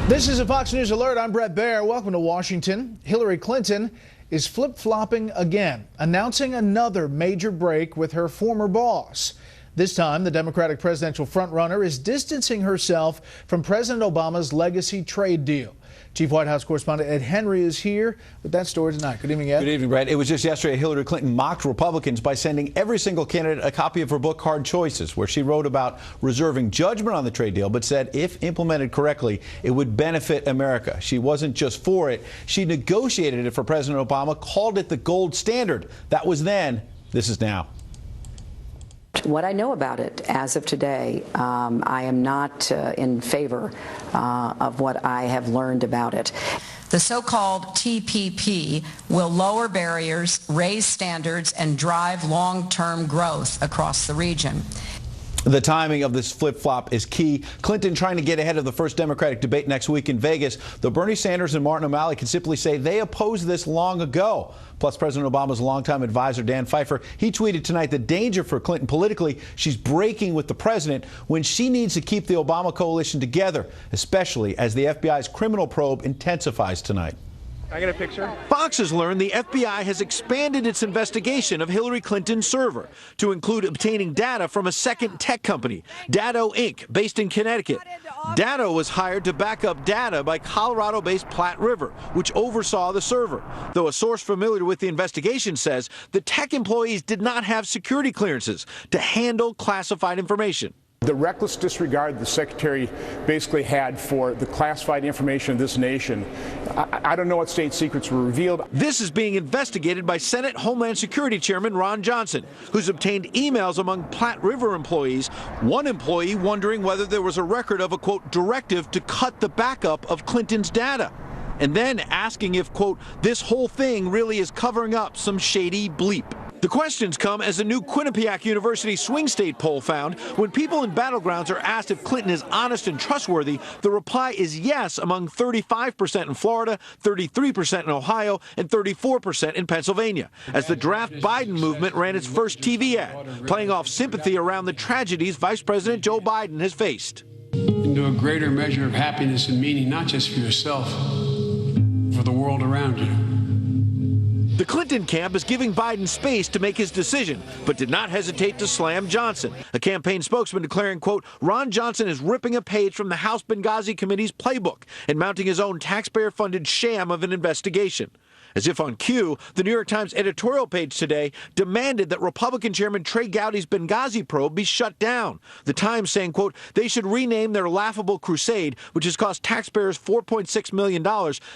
This is a Fox News Alert. I'm Brett Baer. Welcome to Washington. Hillary Clinton is flip-flopping again, announcing another major break with her former boss. This time, the Democratic presidential frontrunner is distancing herself from President Obama's legacy trade deal. Chief White House correspondent Ed Henry is here with that story tonight. Good evening, Ed. Good evening, Brett. It was just yesterday Hillary Clinton mocked Republicans by sending every single candidate a copy of her book, Hard Choices, where she wrote about reserving judgment on the trade deal, but said if implemented correctly, it would benefit America. She wasn't just for it. She negotiated it for President Obama, called it the gold standard. That was then. This is now. What I know about it as of today, I am not in favor of what I have learned about it. The so-called TPP will lower barriers, raise standards, and drive long-term growth across the region. The timing of this flip-flop is key. Clinton trying to get ahead of the first Democratic debate next week in Vegas, though Bernie Sanders and Martin O'Malley can simply say they opposed this long ago. Plus, President Obama's longtime advisor, Dan Pfeiffer, he tweeted tonight the danger for Clinton politically, she's breaking with the president when she needs to keep the Obama coalition together, especially as the FBI's criminal probe intensifies tonight. Can I get a picture? Fox has learned the FBI has expanded its investigation of Hillary Clinton's server to include obtaining data from a second tech company, Datto Inc., based in Connecticut. Datto was hired to back up data by Colorado-based Platte River, which oversaw the server. Though a source familiar with the investigation says the tech employees did not have security clearances to handle classified information. The reckless disregard the secretary basically had for the classified information of this nation. I don't know what state secrets were revealed. This is being investigated by Senate Homeland Security Chairman Ron Johnson, who's obtained emails among Platte River employees, one employee wondering whether there was a record of a, quote, directive to cut the backup of Clinton's data, and then asking if, quote, this whole thing really is covering up some shady bleep. The questions come as a new Quinnipiac University swing state poll found when people in battlegrounds are asked if Clinton is honest and trustworthy, the reply is yes among 35% in Florida, 33% in Ohio, and 34% in Pennsylvania, as the Draft Biden movement ran its first TV ad, playing off sympathy around the tragedies Vice President Joe Biden has faced. Into a greater measure of happiness and meaning, not just for yourself, for the world around you. The Clinton camp is giving Biden space to make his decision, but did not hesitate to slam Johnson. A campaign spokesman declaring, quote, Ron Johnson is ripping a page from the House Benghazi Committee's playbook and mounting his own taxpayer-funded sham of an investigation. As if on cue, the New York Times editorial page today demanded that Republican Chairman Trey Gowdy's Benghazi probe be shut down. The Times saying, quote, they should rename their laughable crusade, which has cost taxpayers $4.6 million,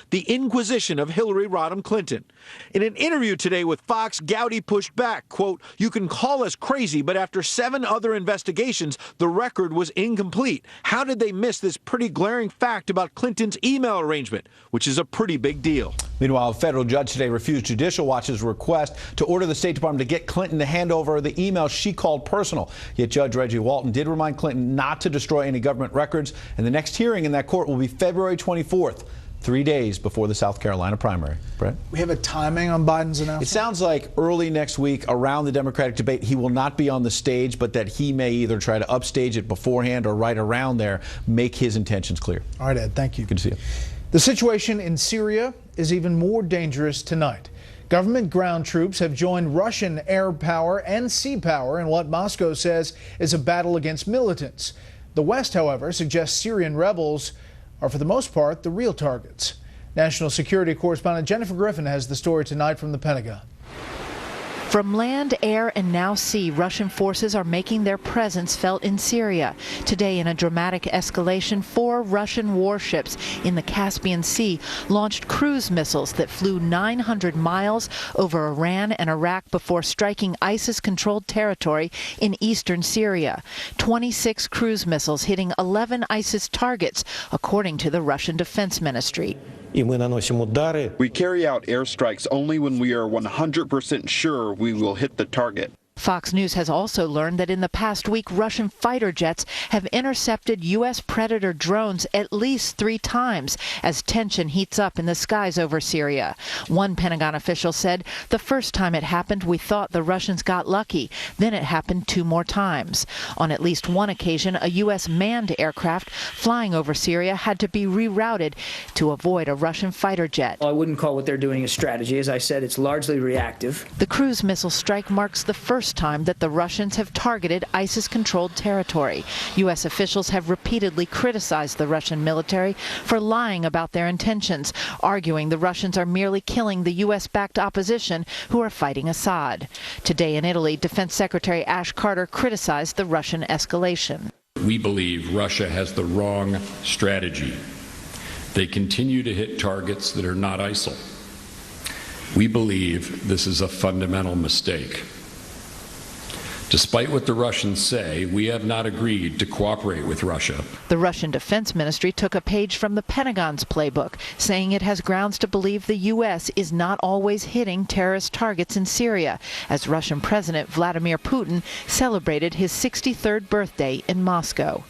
the Inquisition of Hillary Rodham Clinton. In an interview today with Fox, Gowdy pushed back, quote, you can call us crazy, but after 7 other investigations, the record was incomplete. How did they miss this pretty glaring fact about Clinton's email arrangement, which is a pretty big deal? Meanwhile, a federal judge today refused Judicial Watch's request to order the State Department to get Clinton to hand over the emails she called personal. Yet Judge Reggie Walton did remind Clinton not to destroy any government records, and the next hearing in that court will be February 24th, 3 days before the South Carolina primary. Brett? We have a timing on Biden's announcement? It sounds like early next week, around the Democratic debate, he will not be on the stage, but that he may either try to upstage it beforehand or right around there, make his intentions clear. All right, Ed, thank you. Good to see you. The situation in Syria is even more dangerous tonight. Government ground troops have joined Russian air power and sea power in what Moscow says is a battle against militants. The West, however, suggests Syrian rebels are for the most part the real targets. National security correspondent Jennifer Griffin has the story tonight from the Pentagon. From land, air, and now sea, Russian forces are making their presence felt in Syria. Today, in a dramatic escalation, 4 Russian warships in the Caspian Sea launched cruise missiles that flew 900 miles over Iran and Iraq before striking ISIS-controlled territory in eastern Syria. 26 cruise missiles hitting 11 ISIS targets, according to the Russian Defense Ministry. We carry out airstrikes only when we are 100% sure we will hit the target. Fox News has also learned that in the past week, Russian fighter jets have intercepted U.S. Predator drones at least 3 times as tension heats up in the skies over Syria. One Pentagon official said, "The first time it happened, we thought the Russians got lucky. Then it happened 2 more times." On at least one occasion, a U.S. manned aircraft flying over Syria had to be rerouted to avoid a Russian fighter jet. I wouldn't call what they're doing a strategy. As I said, it's largely reactive. The cruise missile strike marks the first time that the Russians have targeted ISIS-controlled territory. U.S. officials have repeatedly criticized the Russian military for lying about their intentions, arguing the Russians are merely killing the U.S.-backed opposition who are fighting Assad. Today in Italy, Defense Secretary Ash Carter criticized the Russian escalation. We believe Russia has the wrong strategy. They continue to hit targets that are not ISIL. We believe this is a fundamental mistake. Despite what the Russians say, we have not agreed to cooperate with Russia. The Russian Defense Ministry took a page from the Pentagon's playbook, saying it has grounds to believe the U.S. is not always hitting terrorist targets in Syria, as Russian President Vladimir Putin celebrated his 63rd birthday in Moscow.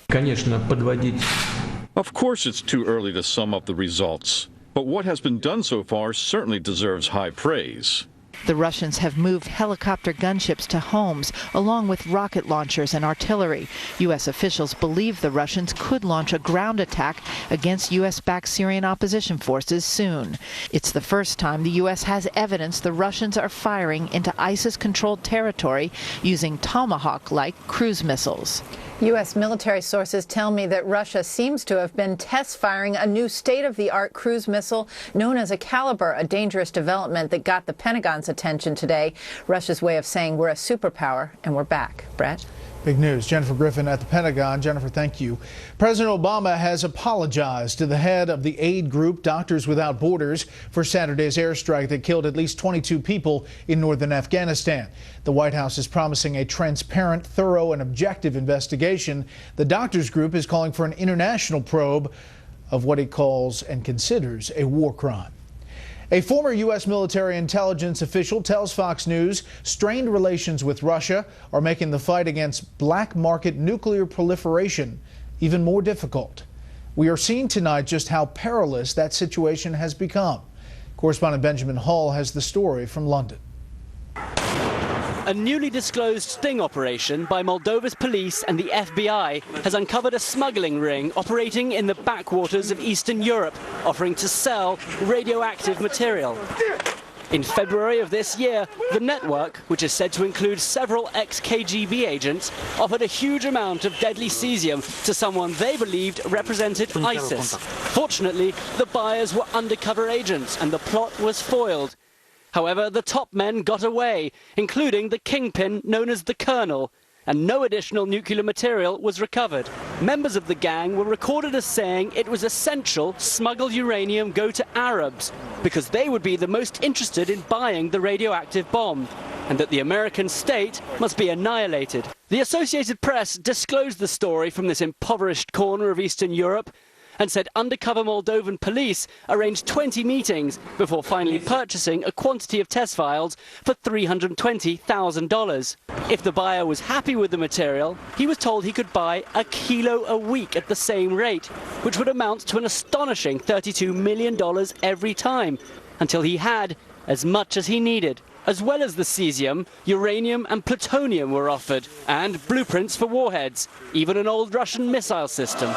Of course it's too early to sum up the results, but what has been done so far certainly deserves high praise. The Russians have moved helicopter gunships to Homs, along with rocket launchers and artillery. U.S. officials believe the Russians could launch a ground attack against U.S.-backed Syrian opposition forces soon. It's the first time the U.S. has evidence the Russians are firing into ISIS-controlled territory using Tomahawk-like cruise missiles. U.S. military sources tell me that Russia seems to have been test firing a new state-of-the-art cruise missile known as a Caliber, a dangerous development that got the Pentagon's attention today. Russia's way of saying we're a superpower and we're back. Brett? Big news. Jennifer Griffin at the Pentagon. Jennifer, thank you. President Obama has apologized to the head of the aid group Doctors Without Borders for Saturday's airstrike that killed at least 22 people in northern Afghanistan. The White House is promising a transparent, thorough, and objective investigation. The doctors group is calling for an international probe of what it calls and considers a war crime. A former U.S. military intelligence official tells Fox News strained relations with Russia are making the fight against black market nuclear proliferation even more difficult. We are seeing tonight just how perilous that situation has become. Correspondent Benjamin Hall has the story from London. A newly disclosed sting operation by Moldova's police and the FBI has uncovered a smuggling ring operating in the backwaters of Eastern Europe, offering to sell radioactive material. In February of this year, the network, which is said to include several ex-KGB agents, offered a huge amount of deadly cesium to someone they believed represented ISIS. Fortunately, the buyers were undercover agents and the plot was foiled. However, the top men got away, including the kingpin known as the Colonel, and no additional nuclear material was recovered. Members of the gang were recorded as saying it was essential smuggled uranium go to Arabs because they would be the most interested in buying the radioactive bomb, and that the American state must be annihilated. The Associated Press disclosed the story from this impoverished corner of Eastern Europe and said undercover Moldovan police arranged 20 meetings before finally purchasing a quantity of test vials for $320,000. If the buyer was happy with the material, he was told he could buy a kilo a week at the same rate, which would amount to an astonishing $32 million every time, until he had as much as he needed. As well as the cesium, uranium and plutonium were offered, and blueprints for warheads, even an old Russian missile system.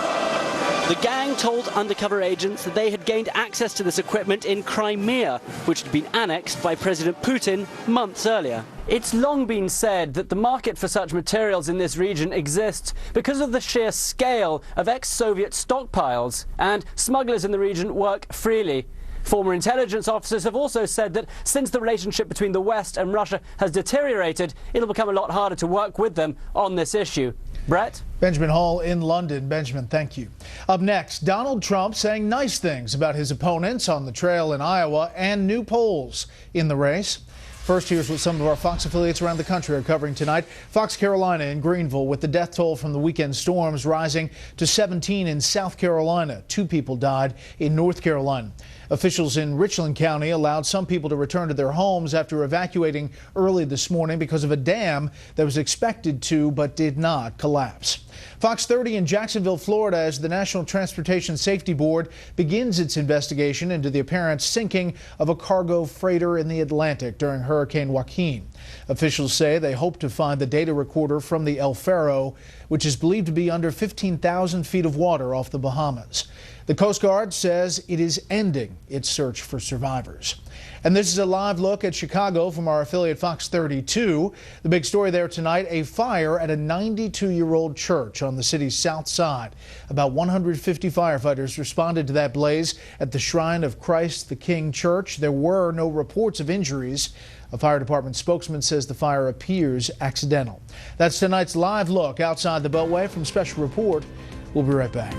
The gang told undercover agents that they had gained access to this equipment in Crimea, which had been annexed by President Putin months earlier. It's long been said that the market for such materials in this region exists because of the sheer scale of ex-Soviet stockpiles, and smugglers in the region work freely. Former intelligence officers have also said that since the relationship between the West and Russia has deteriorated, it'll become a lot harder to work with them on this issue. Brett? Benjamin Hall in London. Benjamin, thank you. Up next, Donald Trump saying nice things about his opponents on the trail in Iowa and new polls in the race. First, here's what some of our Fox affiliates around the country are covering tonight. Fox Carolina in Greenville, with the death toll from the weekend storms rising to 17 in South Carolina. 2 people died in North Carolina. Officials in Richland County allowed some people to return to their homes after evacuating early this morning because of a dam that was expected to but did not collapse. Fox 30 in Jacksonville, Florida, as the National Transportation Safety Board begins its investigation into the apparent sinking of a cargo freighter in the Atlantic during Hurricane Joaquin. Officials say they hope to find the data recorder from the El Faro, which is believed to be under 15,000 feet of water off the Bahamas. The Coast Guard says it is ending its search for survivors. And this is a live look at Chicago from our affiliate Fox 32. The big story there tonight, a fire at a 92-year-old church on the city's south side. About 150 firefighters responded to that blaze at the Shrine of Christ the King Church. There were no reports of injuries. A fire department spokesman says the fire appears accidental. That's tonight's live look outside the Beltway. From Special Report, we'll be right back.